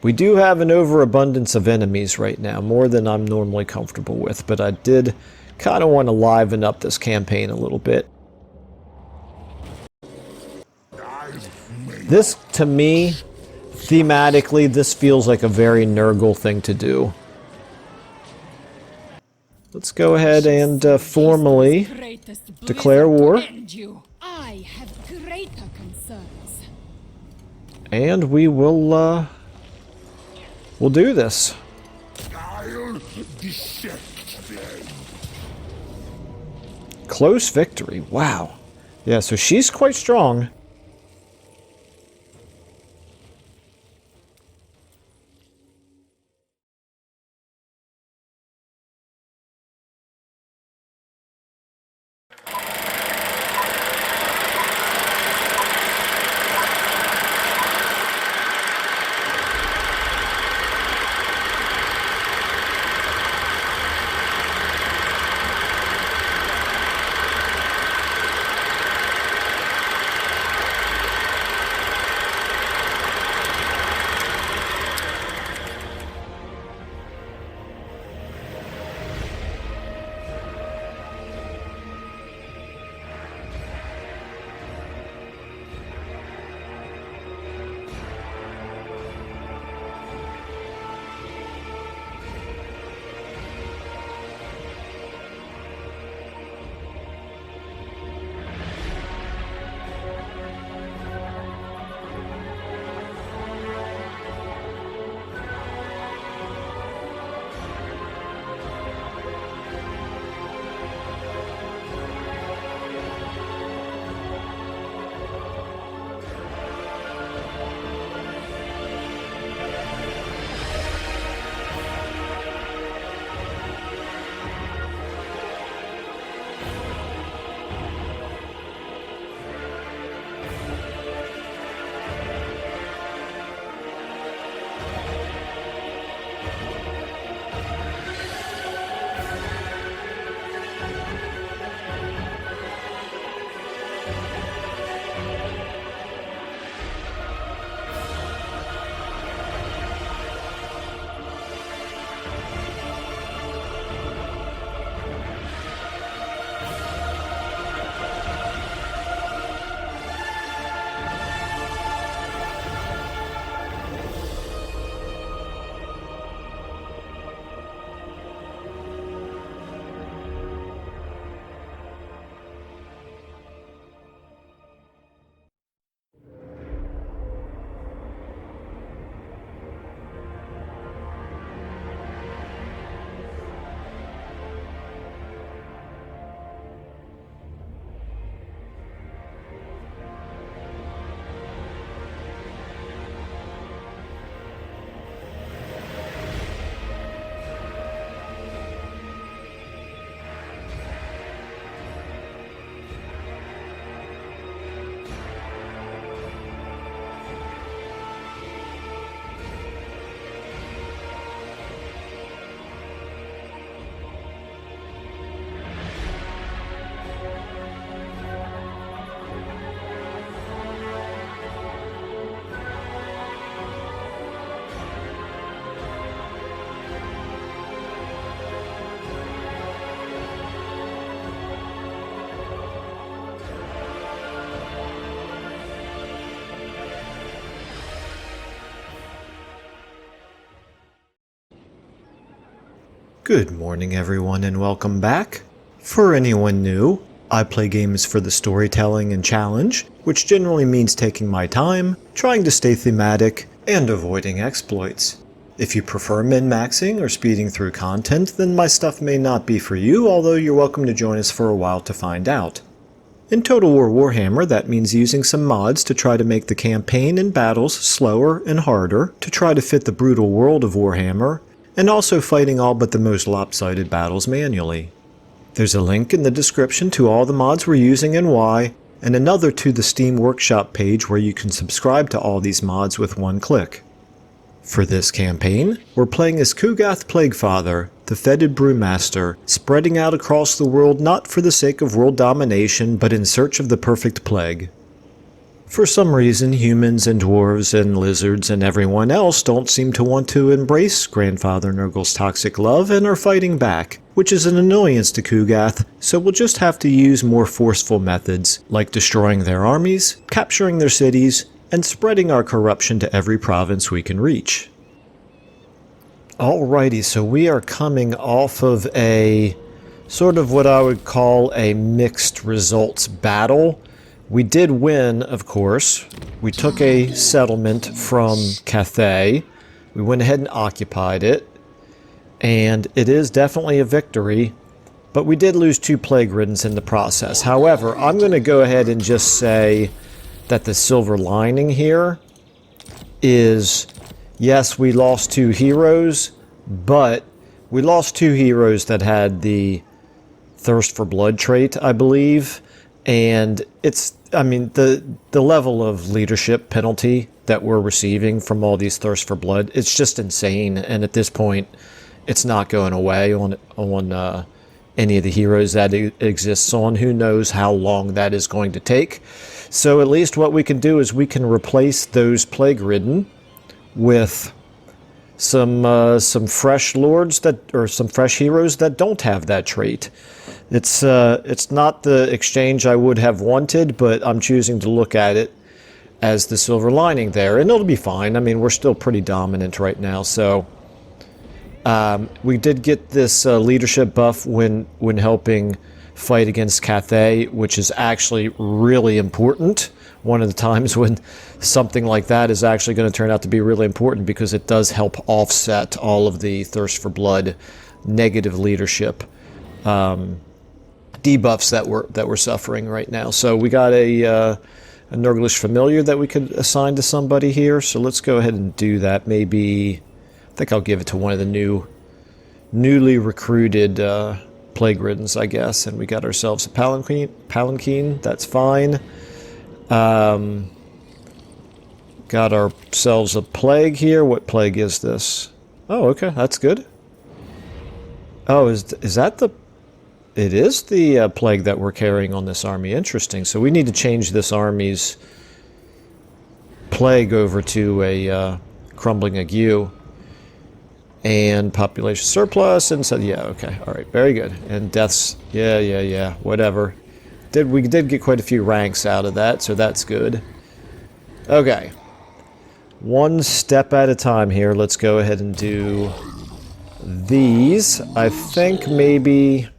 We do have an overabundance of enemies right now, more than I'm normally comfortable with, but I did kind of want to liven up this campaign a little bit. This, to me, thematically, this feels like a very Nurgle thing to do. Let's go ahead and formally declare war. I have greater concerns. And we will, we'll do this. I'll dissect them. Close victory. Wow. Yeah, so she's quite strong. Good morning everyone and welcome back. For anyone new, I play games for the storytelling and challenge, which generally means taking my time, trying to stay thematic, and avoiding exploits. If you prefer min-maxing or speeding through content, then my stuff may not be for you, although you're welcome to join us for a while to find out. In Total War Warhammer, that means using some mods to try to make the campaign and battles slower and harder, to try to fit the brutal world of Warhammer, and also fighting all but the most lopsided battles manually. There's a link in the description to all the mods we're using and why, and another to the Steam Workshop page where you can subscribe to all these mods with one click. For this campaign, we're playing as Kugath Plaguefather, the Fetid Brewmaster, spreading out across the world not for the sake of world domination, but in search of the perfect plague. For some reason, humans and dwarves and lizards and everyone else don't seem to want to embrace Grandfather Nurgle's toxic love and are fighting back, which is an annoyance to Kugath, so we'll just have to use more forceful methods, like destroying their armies, capturing their cities, and spreading our corruption to every province we can reach. Alrighty, so we are coming off of a sort of what I would call a mixed results battle. We did win, of course. We took a settlement from Cathay. We went ahead and occupied it. And it is definitely a victory. But we did lose 2 plague riddens in the process. However, I'm going to go ahead and just say that the silver lining here is, yes, we lost 2 heroes, but we lost 2 heroes that had the Thirst for Blood trait, I believe. And it's, I mean, the level of leadership penalty that we're receiving from all these Thirst for Blood, it's just insane. And at this point, it's not going away on any of the heroes that it exists on. Who knows how long that is going to take. So at least what we can do is we can replace those Plague Ridden with some fresh lords that, or some fresh heroes that don't have that trait. It's not the exchange I would have wanted, but I'm choosing to look at it as the silver lining there, and it'll be fine. I mean, we're still pretty dominant right now, so we did get this leadership buff when helping fight against Cathay, which is actually really important. One of the times when something like that is actually going to turn out to be really important, because it does help offset all of the Thirst for Blood negative leadership debuffs that we're suffering right now. So we got a Nurglish familiar that we could assign to somebody here. So let's go ahead and do that. Maybe I think I'll give it to one of the newly recruited Plague Riddens, I guess. And we got ourselves a Palanquin. That's fine. Got ourselves a plague here. What plague is this? Oh, okay, that's good. Oh, is that the... It is the plague that we're carrying on this army. Interesting. So we need to change this army's plague over to a crumbling ague. And population surplus, and so, yeah, okay, all right, very good. And deaths, yeah, whatever. We did get quite a few ranks out of that, so that's good. Okay. One step at a time here. Let's go ahead and do these. I think maybe...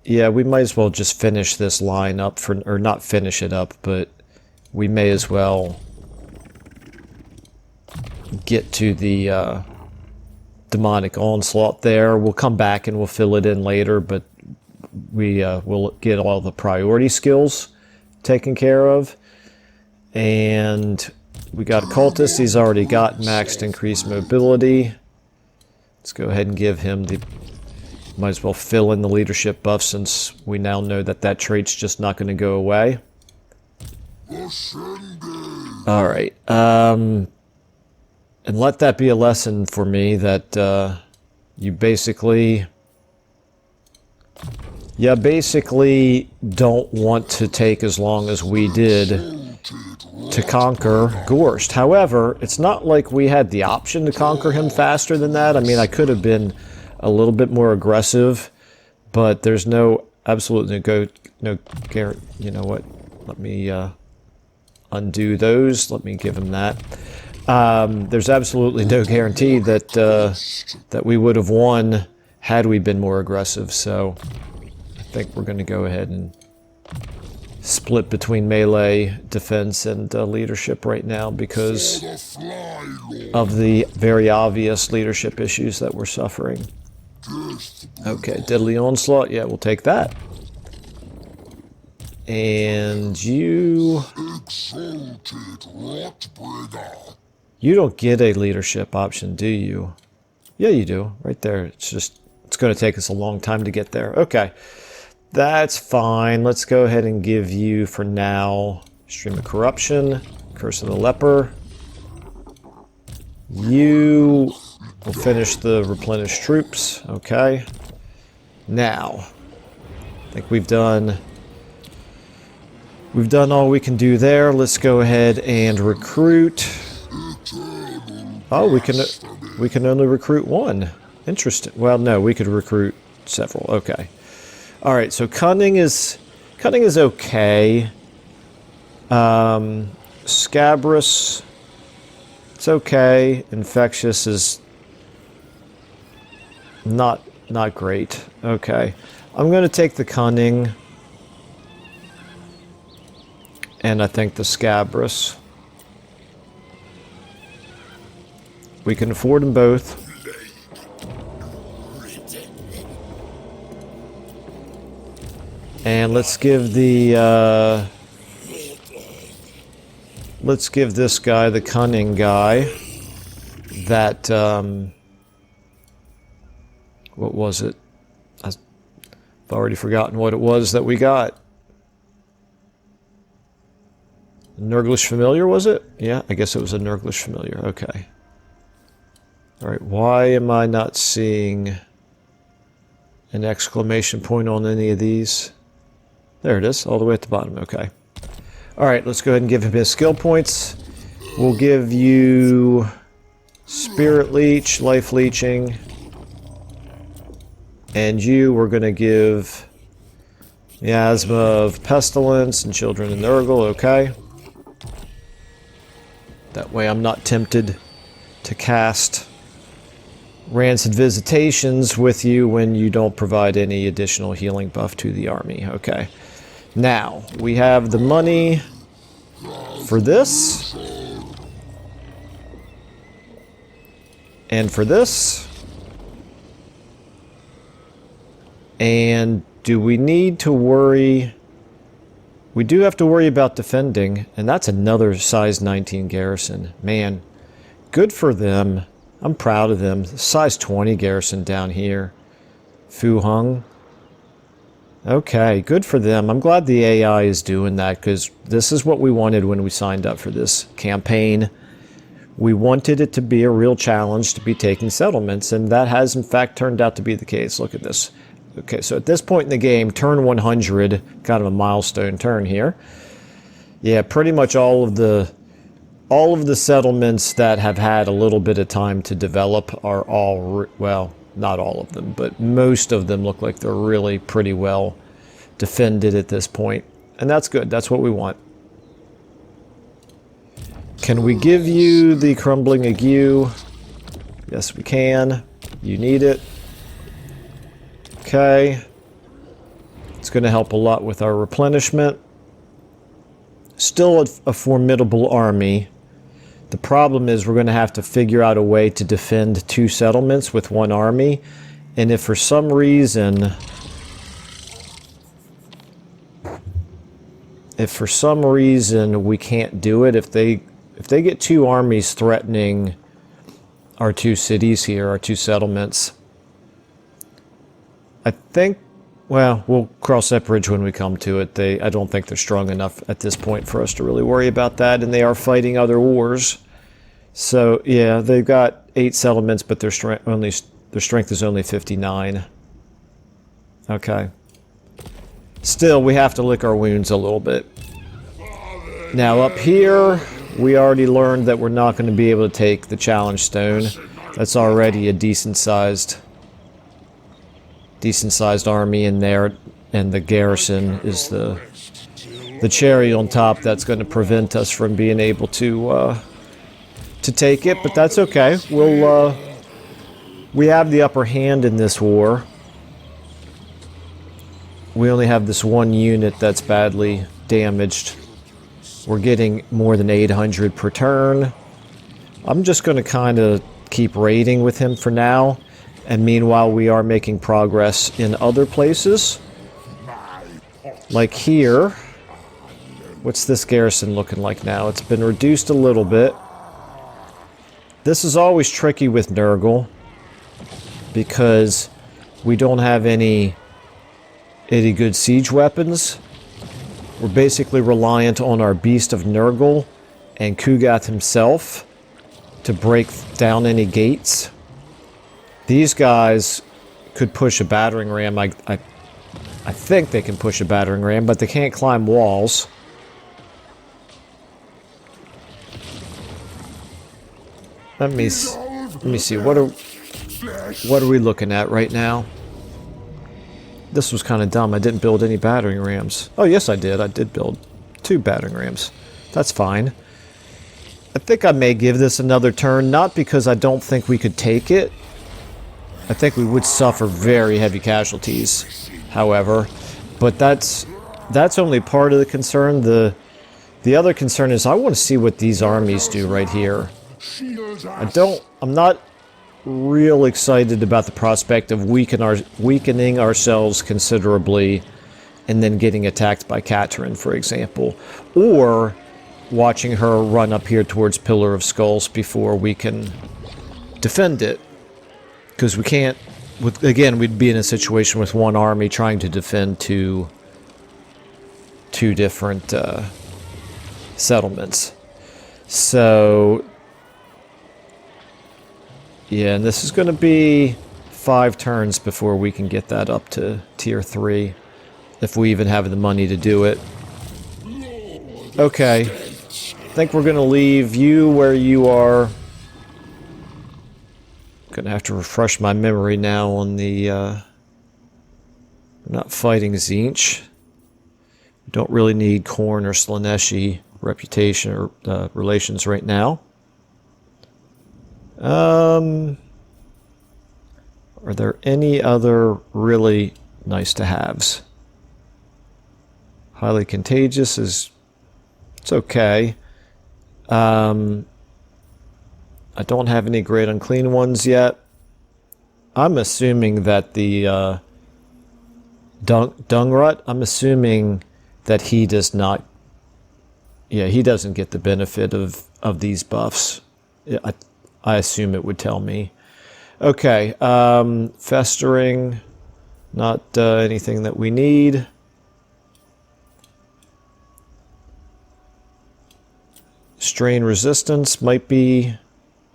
yeah, we might as well just finish this line up or not finish it up, but we may as well get to the demonic onslaught there. We'll come back and we'll fill it in later, but we'll get all the priority skills taken care of. And we got a cultist. He's already got maxed increased mobility. Let's go ahead and give him the... Might as well fill in the leadership buff, since we now know that trait's just not going to go away. Alright. And let that be a lesson for me that you basically don't want to take as long as we did to conquer Gorst. However, it's not like we had the option to conquer him faster than that. I mean, I could have been a little bit more aggressive, but there's absolutely no guarantee. You know what? Let me undo those. Let me give him that. There's absolutely no guarantee that we would have won had we been more aggressive. So I think we're going to go ahead and split between melee, defense, and leadership right now because of the very obvious leadership issues that we're suffering. Okay, Deadly Onslaught. Yeah, we'll take that. And you don't get a leadership option, do you? Yeah, you do. Right there. It's going to take us a long time to get there. Okay. That's fine. Let's go ahead and give you, for now, Stream of Corruption, Curse of the Leper. You will finish the replenished troops. Okay. Now, think we've done all we can do there. Let's go ahead and recruit. Oh, we can only recruit one. Interesting. Well, no, we could recruit several. Okay. All right. So cunning is okay. Scabrous, it's okay. Infectious is not great. Okay. I'm going to take the cunning. And I think the scabrous. We can afford them both. And let's give the let's give this guy, the cunning guy, that what was it? I've already forgotten what it was that we got. Nurglish Familiar, was it? Yeah, I guess it was a Nurglish Familiar. Okay. Alright, why am I not seeing an exclamation point on any of these? There it is, all the way at the bottom. Okay. Alright, let's go ahead and give him his skill points. We'll give you Spirit Leech, Life Leeching. And you, we're going to give Miasma of Pestilence and Children in Nurgle. Okay. That way I'm not tempted to cast Rancid Visitations with you when you don't provide any additional healing buff to the army. Okay. Now, we have the money for this. And for this. And do we need to worry? We do have to worry about defending, and that's another size 19 garrison. Man, good for them. I'm proud of them. Size 20 garrison down here. Fu Hung. Okay, good for them. I'm glad the AI is doing that, because this is what we wanted when we signed up for this campaign. We wanted it to be a real challenge to be taking settlements, and that has in fact turned out to be the case. Look at this. Okay, so at this point in the game, turn 100, kind of a milestone turn here. Yeah, pretty much all of the settlements that have had a little bit of time to develop are all, well, not all of them, but most of them look like they're really pretty well defended at this point. And that's good. That's what we want. Can we give you the Crumbling Ague? Yes, we can. You need it. Okay. It's going to help a lot with our replenishment. Still a formidable army. The problem is we're going to have to figure out a way to defend 2 settlements with 1 army. And if for some reason we can't do it, if they get 2 armies threatening our 2 cities here, our 2 settlements, I think, well, we'll cross that bridge when we come to it. I don't think they're strong enough at this point for us to really worry about that, and they are fighting other wars. So, yeah, they've got 8 settlements, but their strength is only 59. Okay. Still, we have to lick our wounds a little bit. Now, up here, we already learned that we're not going to be able to take the challenge stone. That's already a decent-sized army in there, and the garrison is the cherry on top that's going to prevent us from being able to take it, but that's okay. We have the upper hand in this war. We only have this 1 unit that's badly damaged. We're getting more than 800 per turn. I'm just going to kind of keep raiding with him for now. And meanwhile, we are making progress in other places. Like here. What's this garrison looking like now? It's been reduced a little bit. This is always tricky with Nurgle, because we don't have any good siege weapons. We're basically reliant on our Beast of Nurgle and Kugath himself to break down any gates. These guys could push a battering ram. I I think they can push a battering ram, but they can't climb walls. Let me see. What are we looking at right now? This was kind of dumb. I didn't build any battering rams. Oh, yes, I did. I did build 2 battering rams. That's fine. I think I may give this another turn, not because I don't think we could take it. I think we would suffer very heavy casualties, however. But that's only part of the concern. The other concern is I want to see what these armies do right here. I'm not real excited about the prospect of weakening ourselves considerably and then getting attacked by Catherine, for example. Or watching her run up here towards Pillar of Skulls before we can defend it. Because we can't... Again, we'd be in a situation with one army trying to defend two different settlements. So... yeah, and this is going to be 5 turns before we can get that up to tier 3. If we even have the money to do it. Okay. I think we're going to leave you where you are. Going to have to refresh my memory now on the... we're not fighting Tzeentch. We don't really need Khorne or Slaaneshi reputation or relations right now. Are there any other really nice to haves? Highly contagious is... it's okay. I don't have any great unclean ones yet. I'm assuming that the Dungrut, I'm assuming that he does not... yeah, he doesn't get the benefit of these buffs. I assume it would tell me. Okay, festering, not anything that we need. Strain resistance might be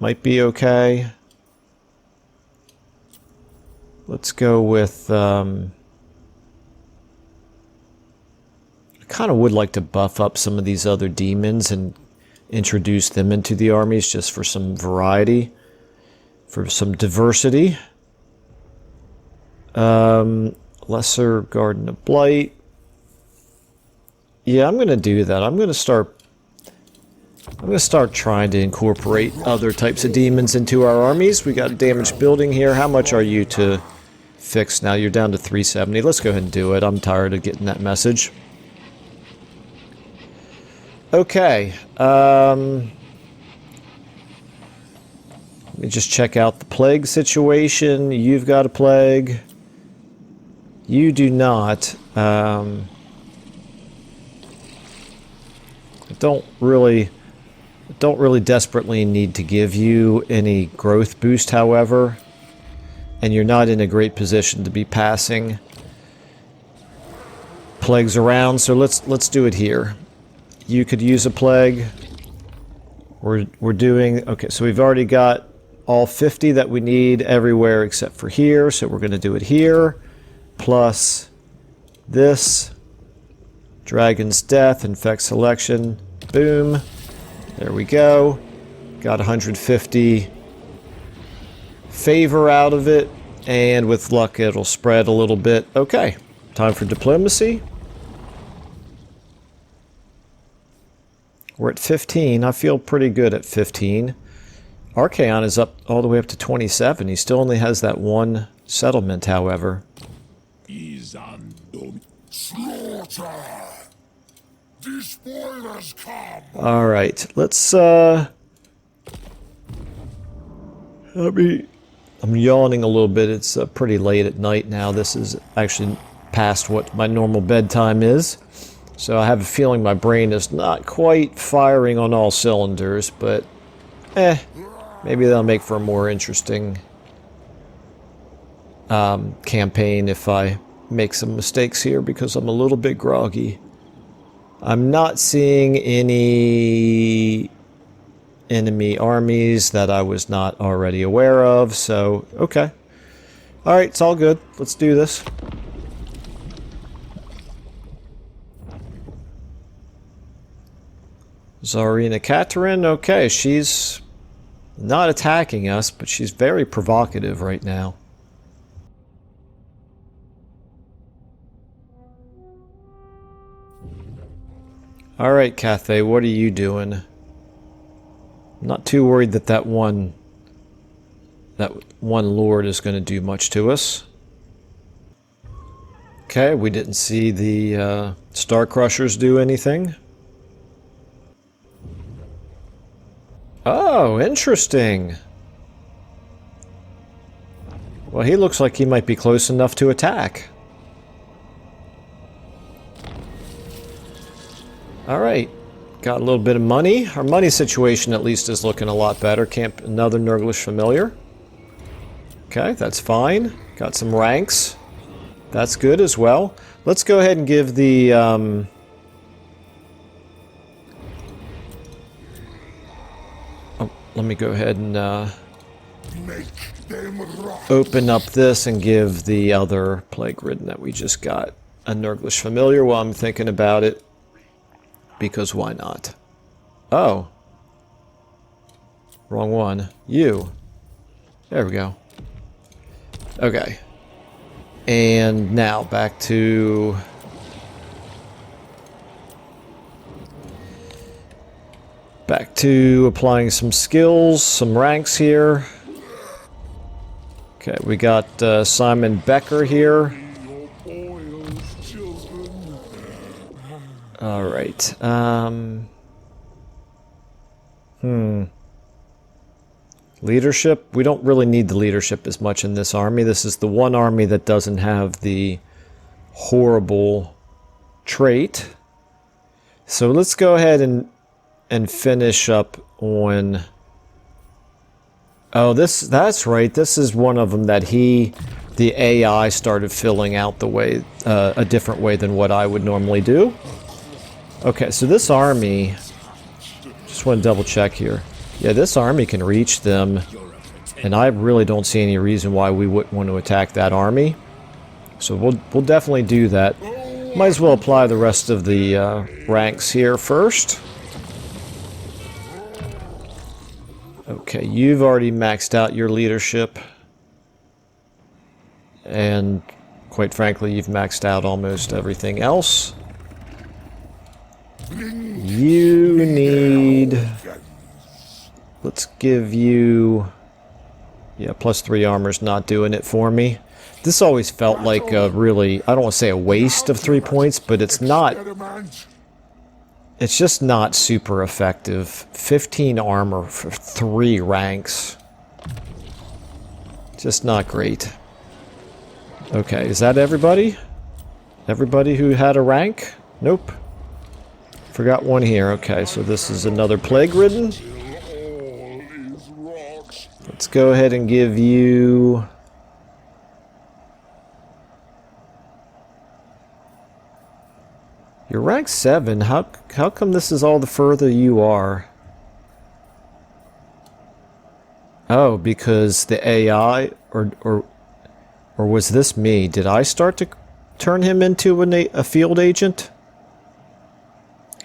okay. Let's go with... I kind of would like to buff up some of these other demons and introduce them into the armies just for some variety, for some diversity. Lesser Garden of Blight. Yeah, I'm going to do that. I'm going to start trying to incorporate other types of demons into our armies. We got a damaged building here. How much are you to fix now? You're down to 370. Let's go ahead and do it. I'm tired of getting that message. Okay. Let me just check out the plague situation. You've got a plague. You do not. I don't really desperately need to give you any growth boost, however, and you're not in a great position to be passing plagues around, so let's do it here. You could use a plague. We're doing... okay, so we've already got all 50 that we need everywhere except for here, so we're going to do it here, plus this. Dragon's Death, Infect Selection, boom. There we go. Got 150 favor out of it, and with luck it'll spread a little bit. Okay, time for diplomacy. We're at 15. I feel pretty good at 15. Archaon is up all the way up to 27. He still only has that one settlement, however. Slaughter! The spoilers come! Alright, let's I'm yawning a little bit. It's pretty late at night now. This is actually past what my normal bedtime is. So I have a feeling my brain is not quite firing on all cylinders, but maybe that'll make for a more interesting campaign if I make some mistakes here, because I'm a little bit groggy. I'm not seeing any enemy armies that I was not already aware of, so okay. Alright, it's all good. Let's do this. Tsarina Katerin, okay, she's not attacking us, but she's very provocative right now. Alright, Cathay, what are you doing? I'm not too worried that that one lord is going to do much to us. Okay, we didn't see the Star Crushers do anything. Oh, interesting. Well, he looks like he might be close enough to attack. Alright, got a little bit of money. Our money situation at least is looking a lot better. Camp another Nurglish familiar. Okay, that's fine. Got some ranks. That's good as well. Let's go ahead and give the... let me go ahead and open up this and give the other Plague-Ridden that we just got a Nurglish familiar while I'm thinking about it. Because why not? Oh. Wrong one. You. There we go. Okay. And now back to... Back to applying some skills, some ranks here. Okay, we got Simon Becker here. Alright, leadership? We don't really need the leadership as much in this army. This is the one army that doesn't have the horrible trait. So let's go ahead and finish up on... Oh, that's right. This is one of them that the AI started filling out the way, a different way than what I would normally do. Okay, so this army, just want to double check here. Yeah, this army can reach them, and I really don't see any reason why we wouldn't want to attack that army. So we'll definitely do that. Might as well apply the rest of the ranks here first. Okay, you've already maxed out your leadership. And quite frankly, you've maxed out almost everything else. You need... Let's give you... Yeah, +3 armor's not doing it for me. This always felt like a really... I don't want to say a waste of 3 points, but it's not... It's just not super effective. 15 armor for 3 ranks. Just not great. Okay, is that everybody? Everybody who had a rank? Nope. Forgot one here. Okay, so this is another Plague-Ridden. Let's go ahead and give you... You're rank 7. How come this is all the further you are? Oh, because the AI... Or was this me? Did I start to turn him into a field agent?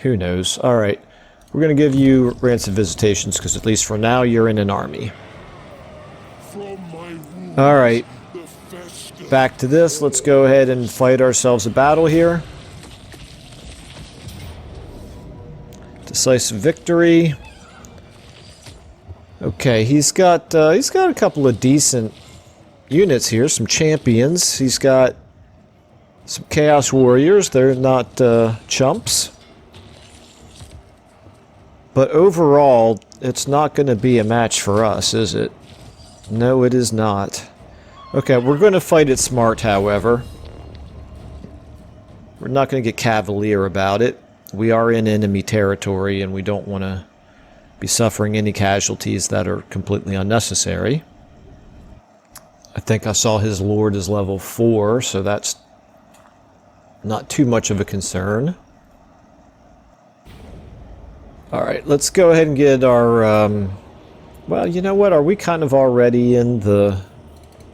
Who knows? Alright. We're going to give you ransom visitations, because at least for now, you're in an army. Alright. Back to this. Let's go ahead and fight ourselves a battle here. Decisive victory. Okay, he's got a couple of decent units here, some champions. He's got some Chaos Warriors. They're not chumps. But overall, it's not going to be a match for us, is it? No, it is not. Okay, we're going to fight it smart, however. We're not going to get cavalier about it. We are in enemy territory, and we don't want to be suffering any casualties that are completely unnecessary. I think I saw his lord is level 4, so that's not too much of a concern. Alright, let's go ahead and get our... well, you know what? Are we kind of already in the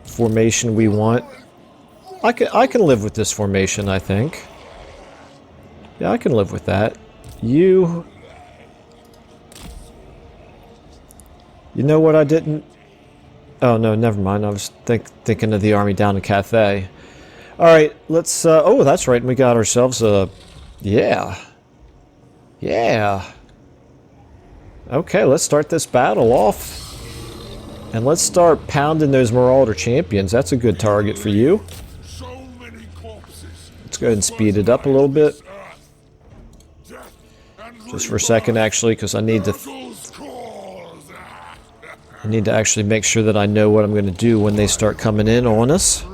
formation we want? I can live with this formation, I think. Yeah, I can live with that. You You know what I didn't... Oh, no, never mind. I was thinking of the army down in Cathay. Alright, let's... oh, that's right. We got ourselves a... Yeah. Yeah. Okay, let's start this battle off. And let's start pounding those Marauder champions. That's a good target for you. Let's go ahead and speed it up a little bit. Just for a second, actually, because I need to actually make sure that I know what I'm going to do when they start coming in on us.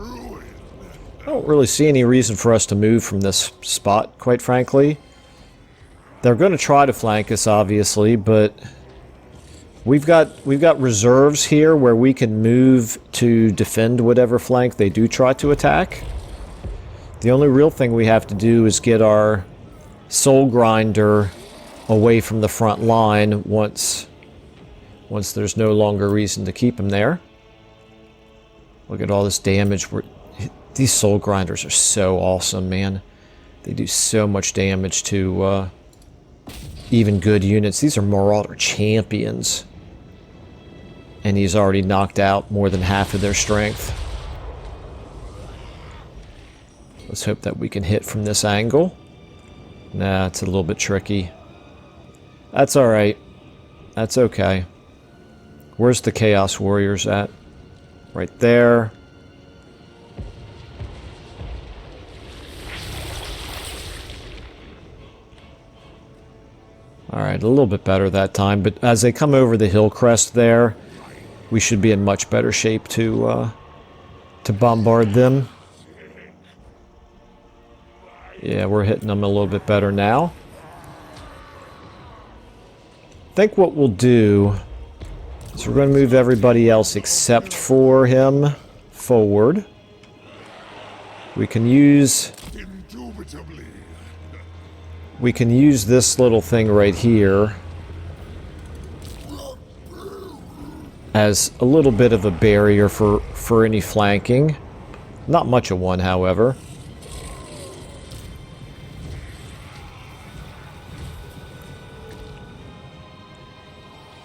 I don't really see any reason for us to move from this spot, quite frankly. They're going to try to flank us, obviously, but we've got reserves here where we can move to defend whatever flank they do try to attack. The only real thing we have to do is get our Soul Grinder away from the front line once there's no longer reason to keep him there. Look at all this damage. These Soul Grinders are so awesome, man. They do so much damage to even good units. These are Marauder champions. And he's already knocked out more than half of their strength. Let's hope that we can hit from this angle. Nah, it's a little bit tricky. That's alright. That's okay. Where's the Chaos Warriors at? Right there. Alright, a little bit better that time, but as they come over the hill crest there, we should be in much better shape to bombard them. Yeah, we're hitting them a little bit better now. I think what we'll do is we're going to move everybody else except for him forward. We can use this little thing right here as a little bit of a barrier for any flanking. Not much of one, however.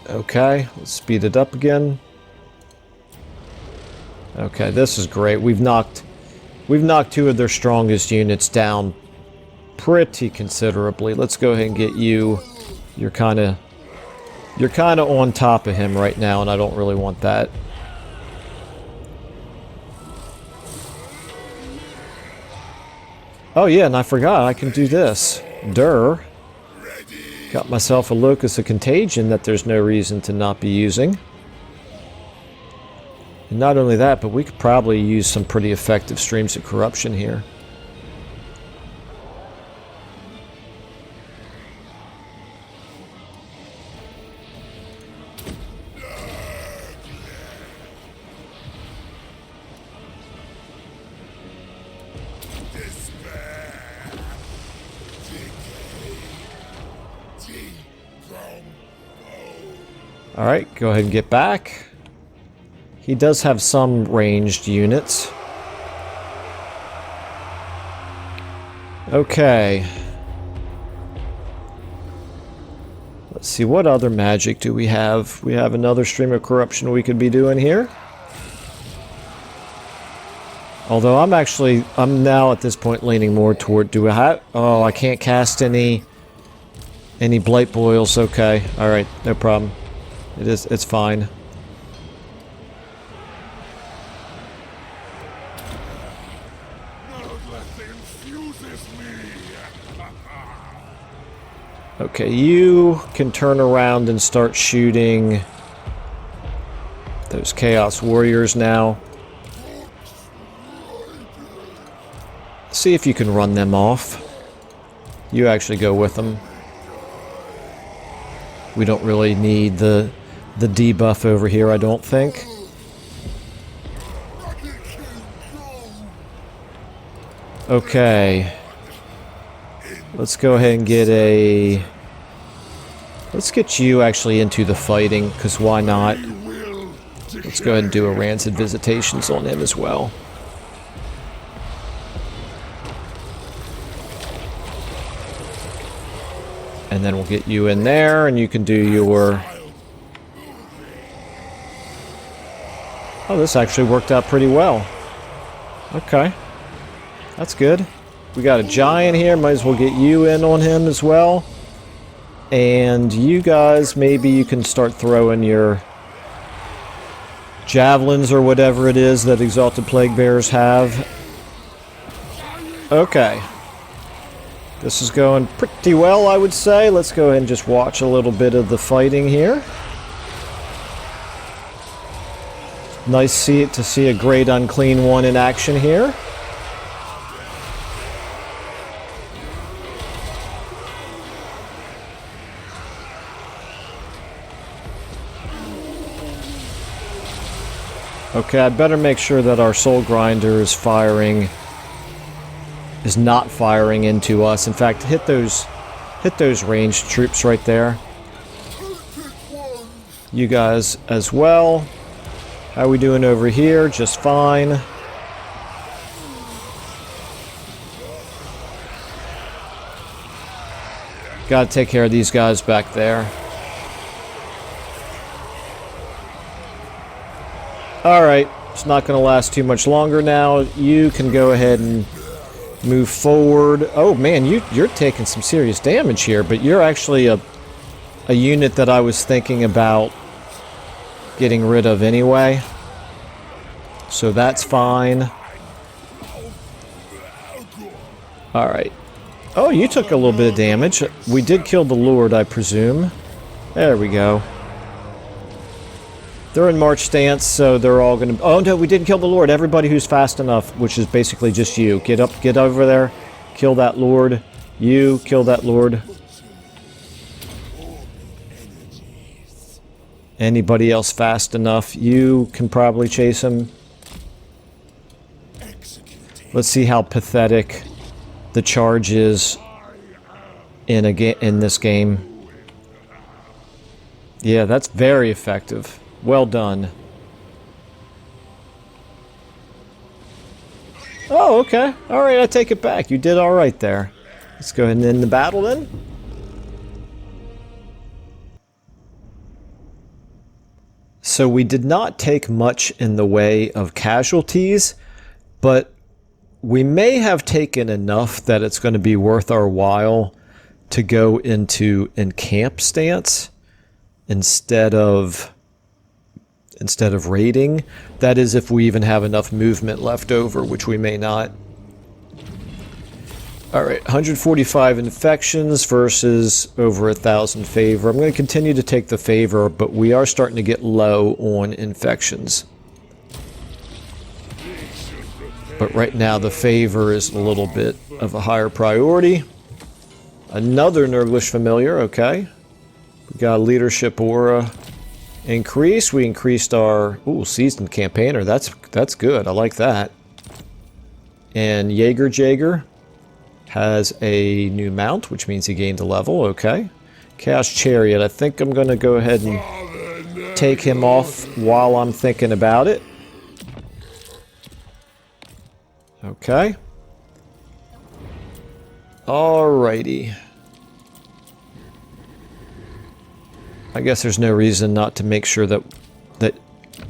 Okay, let's speed it up again. Okay, this is great. We've knocked two of their strongest units down pretty considerably. Let's go ahead and get you. You're kind of on top of him right now, and I don't really want that. Oh yeah, and I forgot I can do this. Durr. Got myself a Locus of Contagion that there's no reason to not be using. And not only that, but we could probably use some pretty effective Streams of Corruption here. Alright, go ahead and get back. He does have some ranged units. Okay. Let's see, what other magic do we have? We have another Stream of Corruption we could be doing here. Although I'm now at this point leaning more toward, do I have, oh, I can't cast any Blight Boils. Okay, alright, no problem. It's fine. Okay, you can turn around and start shooting those Chaos Warriors now. See if you can run them off. You actually go with them. We don't really need the debuff over here, I don't think. Okay. Let's go ahead and get a... Let's get you actually into the fighting, because why not? Let's go ahead and do a Rancid Visitations on him as well. And then we'll get you in there, and you can do your Oh, this actually worked out pretty well. Okay. That's good. We got a giant here. Might as well get you in on him as well. And you guys, maybe you can start throwing your javelins or whatever it is that Exalted Plague Bearers have. Okay. This is going pretty well, I would say. Let's go ahead and just watch a little bit of the fighting here. Nice to see a great unclean one in action here. Okay, I better make sure that our Soul Grinder is not firing into us. In fact, hit those ranged troops right there. You guys as well. How are we doing over here? Just fine. Gotta take care of these guys back there. Alright, it's not going to last too much longer now. You can go ahead and move forward. Oh man, you're taking some serious damage here, but you're actually a unit that I was thinking about getting rid of anyway. So that's fine. Alright. Oh, you took a little bit of damage. We did kill the Lord, I presume. There we go. They're in march stance, so they're all going to... Oh, no, we didn't kill the Lord. Everybody who's fast enough, which is basically just you. Get over there. Kill that Lord. You, kill that Lord. Anybody else fast enough? You can probably chase him. Let's see how pathetic the charge is in this game. Yeah, that's very effective. Well done. Oh, okay. Alright, I take it back. You did alright there. Let's go ahead and end the battle then. So we did not take much in the way of casualties, but we may have taken enough that it's going to be worth our while to go into encamp stance instead of raiding. That is, if we even have enough movement left over, which we may not. Alright, 145 infections versus over 1,000 favor. I'm going to continue to take the favor, but we are starting to get low on infections. But right now the favor is a little bit of a higher priority. Another Nurglish Familiar, okay. We got a leadership aura increase. We increased our seasoned campaigner. That's good. I like that. And Jaeger has a new mount, which means he gained a level. Okay. Chaos Chariot. I think I'm going to go ahead and take him off while I'm thinking about it. Okay. Alrighty. I guess there's no reason not to make sure that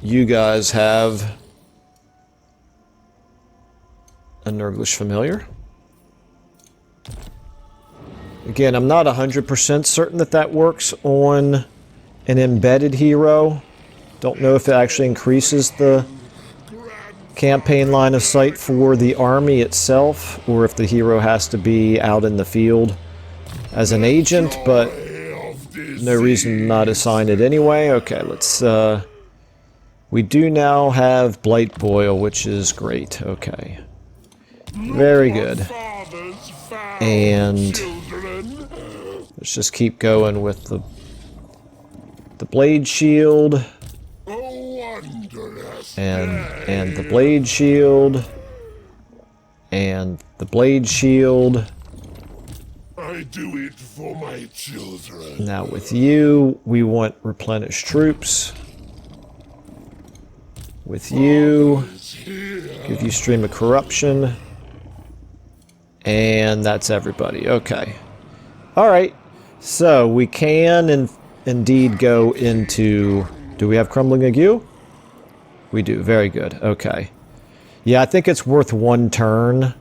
you guys have a Nurglish Familiar. Again, I'm not 100% certain that works on an embedded hero. Don't know if it actually increases the campaign line of sight for the army itself, or if the hero has to be out in the field as an agent, but no reason not to assign it anyway. Okay, let's we do now have Blight Boil, which is great. Okay. Very good. And let's just keep going with the Blade Shield. And the Blade Shield. And the Blade Shield. I do it for my children. Now with you, we want replenished troops. With you, give you Stream of Corruption. And that's everybody. Okay. Alright. So we can indeed go into... Do we have Crumbling Ague? We do. Very good. Okay. Yeah, I think it's worth one turn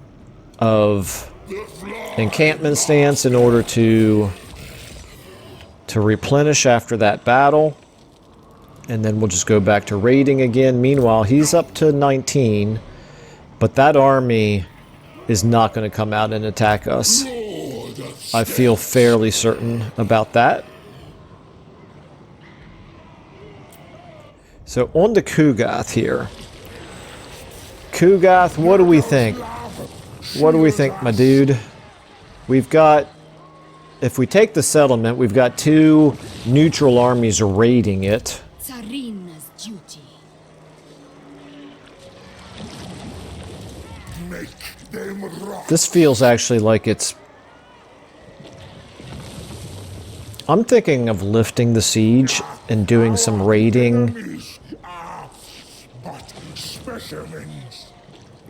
of encampment stance in order to replenish after that battle. And then we'll just go back to raiding again. Meanwhile, he's up to 19. But that army is not going to come out and attack us. I feel fairly certain about that. So on to Kugath here. Kugath, what do we think? What do we think, my dude? We've got, if we take the settlement, we've got 2 neutral armies raiding it. Tsarina's duty. Make them rot. This feels actually like it's... I'm thinking of lifting the siege and doing some raiding Enemies are but specimens.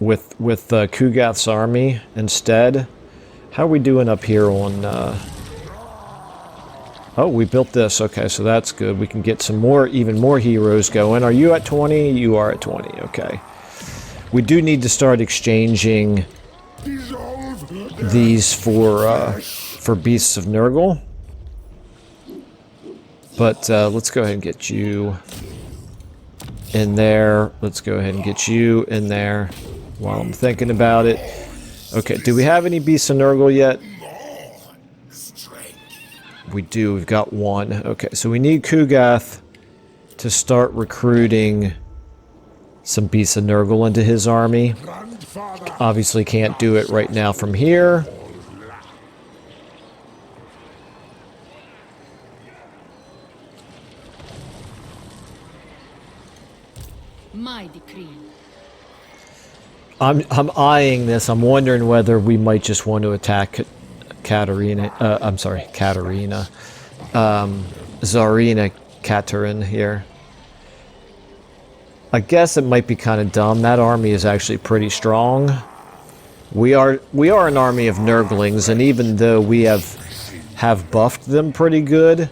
with Kugath's army instead. How are we doing up here on... Oh, we built this. Okay, so that's good. We can get some more, even more heroes going. Are you at 20? You are at 20. Okay. We do need to start exchanging Dissolve these for Beasts of Nurgle. But let's go ahead and get you in there. Let's go ahead and get you in there while I'm thinking about it. Okay, do we have any Beasts of Nurgle yet? We do. We've got 1. Okay, so we need Kugath to start recruiting some Beasts of Nurgle into his army. Obviously can't do it right now from here. My decree. I'm eyeing this. I'm wondering whether we might just want to attack Katarina. I'm sorry, Katarina. Tsarina Katerin here. I guess it might be kind of dumb. That army is actually pretty strong. We are an army of Nurglings, and even though we have buffed them pretty good,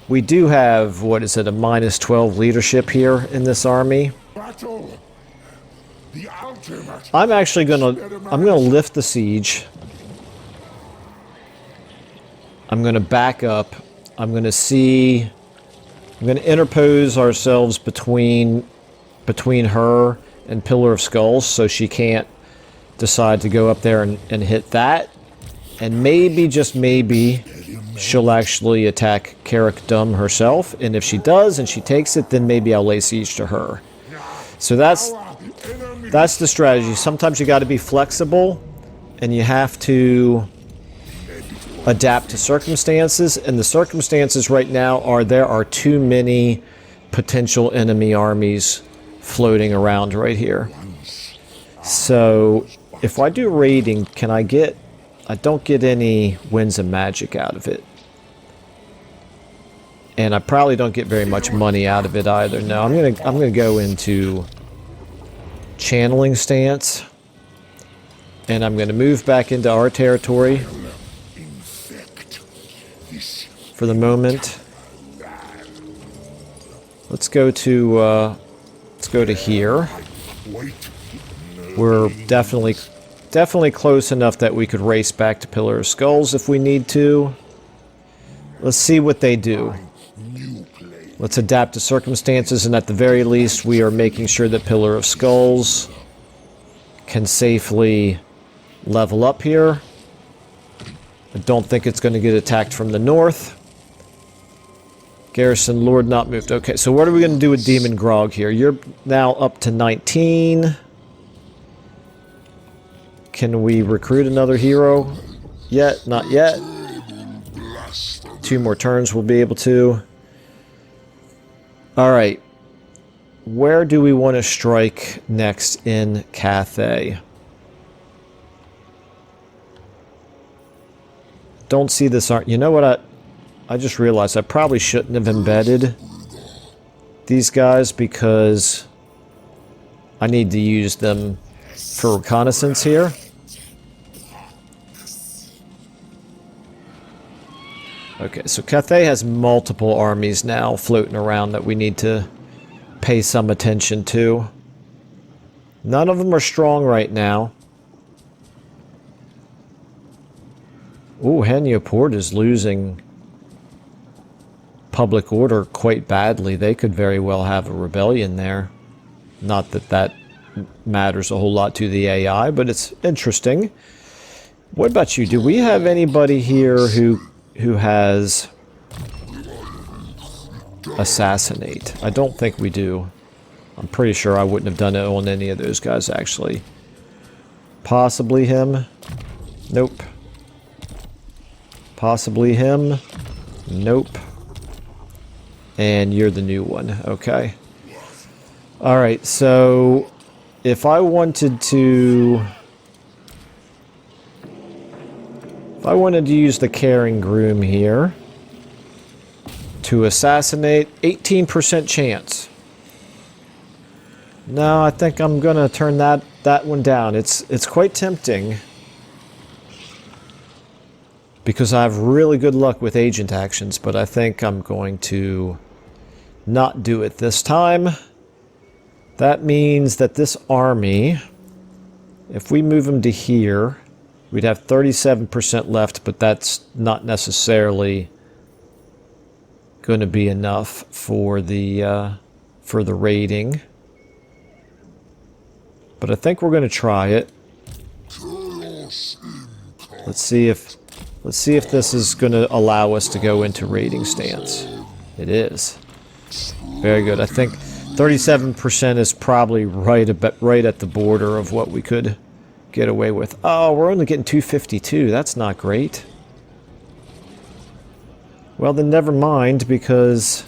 we do have, what is it, a -12 leadership here in this army. battle. The ultimate. I'm actually gonna lift the siege. I'm gonna back up. I'm gonna interpose ourselves between her and Pillar of Skulls, so she can't decide to go up there and hit that. And maybe, just maybe, she'll actually attack Carrick Dum herself. And if she does and she takes it, then maybe I'll lay siege to her. So that's the strategy. Sometimes you got to be flexible, and you have to adapt to circumstances. And the circumstances right now are there are too many potential enemy armies floating around right here. So if I do raiding, I don't get any winds of magic out of it. And I probably don't get very much money out of it either. No, I'm gonna go into channeling stance, and I'm gonna move back into our territory for the moment. Let's go to here. We're definitely close enough that we could race back to Pillar of Skulls if we need to. Let's see what they do. Let's adapt to circumstances, and at the very least, we are making sure that Pillar of Skulls can safely level up here. I don't think it's going to get attacked from the north. Garrison Lord not moved. Okay, so what are we going to do with Demon Grog here? You're now up to 19. Can we recruit another hero? Yet? Not yet. 2 more turns we'll be able to. Alright. Where do we want to strike next in Cathay? Don't see this art. You know what? I just realized I probably shouldn't have embedded these guys because I need to use them for reconnaissance here. Okay, so Cathay has multiple armies now floating around that we need to pay some attention to. None of them are strong right now. Ooh, Heniaport is losing public order quite badly. They could very well have a rebellion there. Not that that matters a whole lot to the AI, but it's interesting. What about you? Do we have anybody here who has assassinate? I don't think we do. I'm pretty sure I wouldn't have done it on any of those guys, actually. Possibly him. Nope. Possibly him. Nope. And you're the new one. Okay. Alright, so if I wanted to... If I wanted to use the Caring Groom here to assassinate, 18% chance. No, I think I'm gonna turn that one down. It's quite tempting because I have really good luck with agent actions, but I think I'm going to not do it this time. That means that this army, if we move them to here, we'd have 37% left, but that's not necessarily going to be enough for the raiding. But I think we're going to try it. Let's see if this is going to allow us to go into raiding stance. It is. Very good. I think 37% is probably right at the border of what we could get away with. Oh, we're only getting 252. That's not great. Well, then never mind, because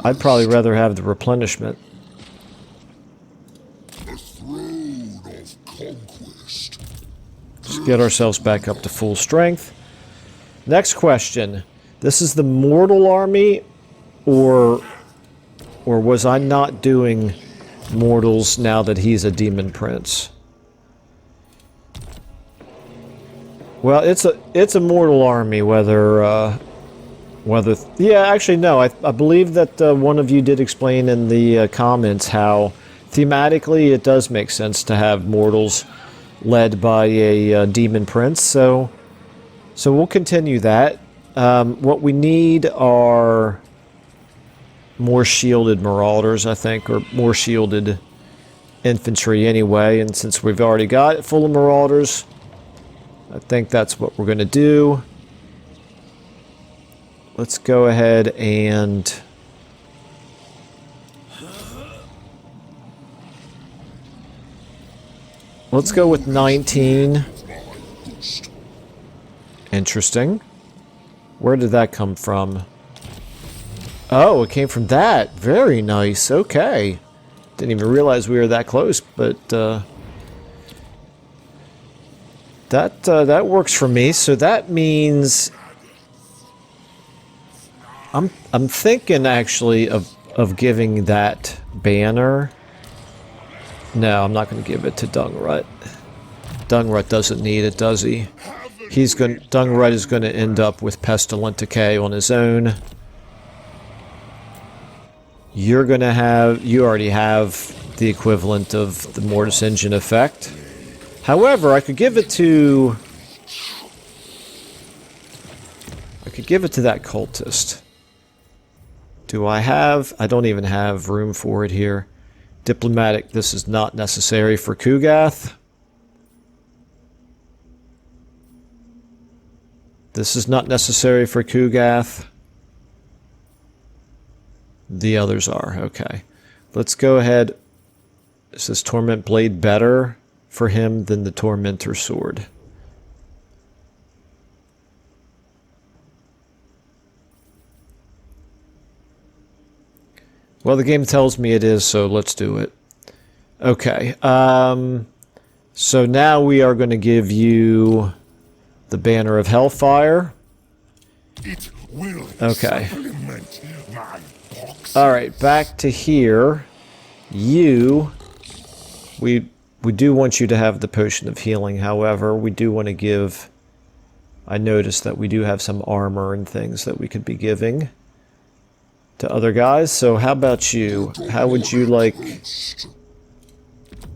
I'd probably rather have the replenishment. Let's get ourselves back up to full strength. Next question. This is the mortal army, or was I not doing mortals now that he's a demon prince? Well, it's a mortal army, whether yeah, actually no, I believe that one of you did explain in the comments how thematically it does make sense to have mortals led by a demon prince, so we'll continue that. What we need are more shielded marauders, I think, or more shielded infantry anyway, and since we've already got it full of marauders, I think that's what we're going to do. Let's go ahead and let's go with 19. Interesting. Where did that come from? Oh, it came from that. Very nice. Okay. Didn't even realize we were that close, but that works for me. So that means I'm thinking actually of giving that banner. No, I'm not going to give it to Dungrut. Dungrut doesn't need it, does he? Dungrut is going to end up with Pestilent Decay on his own. You already have the equivalent of the Mortis Engine effect. However, I could give it to that cultist. I don't even have room for it here. Diplomatic, this is not necessary for Kugath. This is not necessary for Kugath. The others are. Okay. Let's go ahead. Is this Torment Blade better for him than the Tormentor Sword? Well, the game tells me it is, so let's do it. Okay. So now we are going to give you the Banner of Hellfire. It will Okay. supplement my box. Alright, back to here. We do want you to have the Potion of Healing, however, we do want to give... I noticed that we do have some armor and things that we could be giving. to other guys. So how about you? How would you like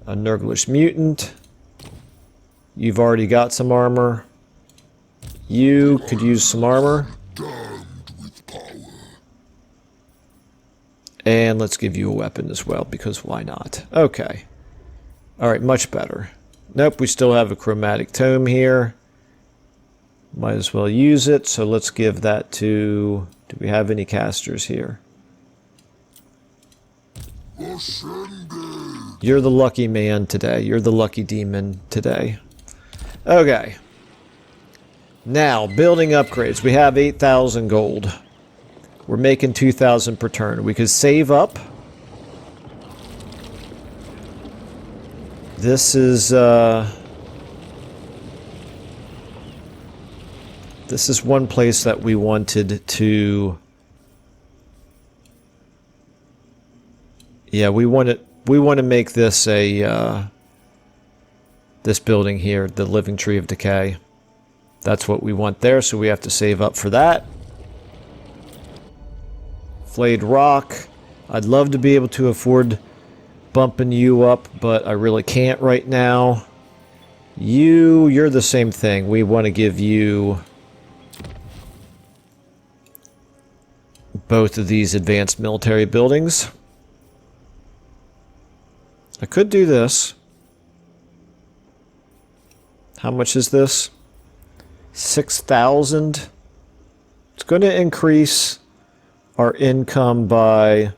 a Nurglish mutant? You've already got some armor. You could use some armor. And let's give you a weapon as well, because why not? Okay. Alright, much better. Nope, we still have a chromatic tome here. Might as well use it, so let's give that to... Do we have any casters here? You're the lucky man today. You're the lucky demon today. Okay. Now, building upgrades. We have 8,000 gold. We're making 2,000 per turn. We could save up. This is one place that we wanted to... Yeah, we want to make this a this building here, the Living Tree of Decay. That's what we want there, so we have to save up for that. Flayed rock. I'd love to be able to afford bumping you up, but I really can't right now. You're the same thing. We want to give you both of these advanced military buildings. I could do this. How much is this? 6,000. It's going to increase our income by...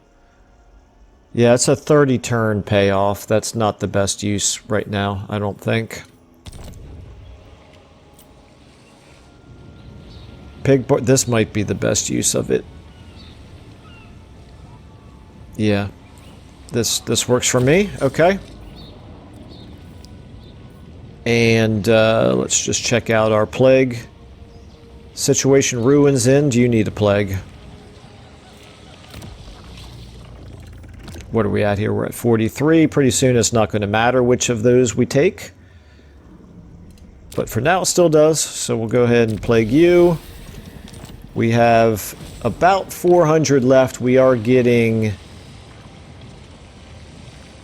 Yeah, it's a 30 turn payoff. That's not the best use right now, I don't think. This might be the best use of it. Yeah. This works for me. Okay. And let's just check out our plague situation. Ruins in. Do you need a plague? What are we at here? We're at 43. Pretty soon it's not going to matter which of those we take. But for now it still does. So we'll go ahead and plague you. We have about 400 left. We are getting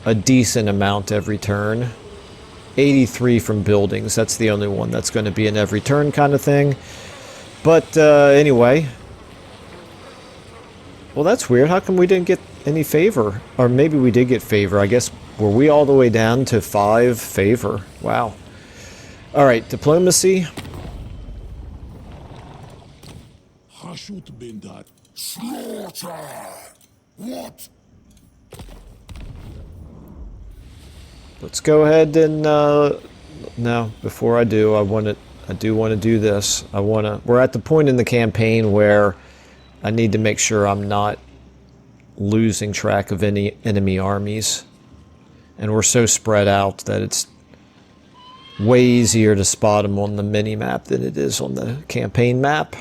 a decent amount every turn. 83 from buildings. That's the only one that's going to be an every turn kind of thing. But anyway. Well, that's weird. How come we didn't get any favor? Or maybe we did get favor. I guess, were we all the way down to 5 favor? Wow. Alright, diplomacy. Slaughter! What? Let's go ahead and no, before I do, I do want to do this. We're at the point in the campaign where I need to make sure I'm not losing track of any enemy armies. And we're so spread out that it's way easier to spot them on the mini-map than it is on the campaign map.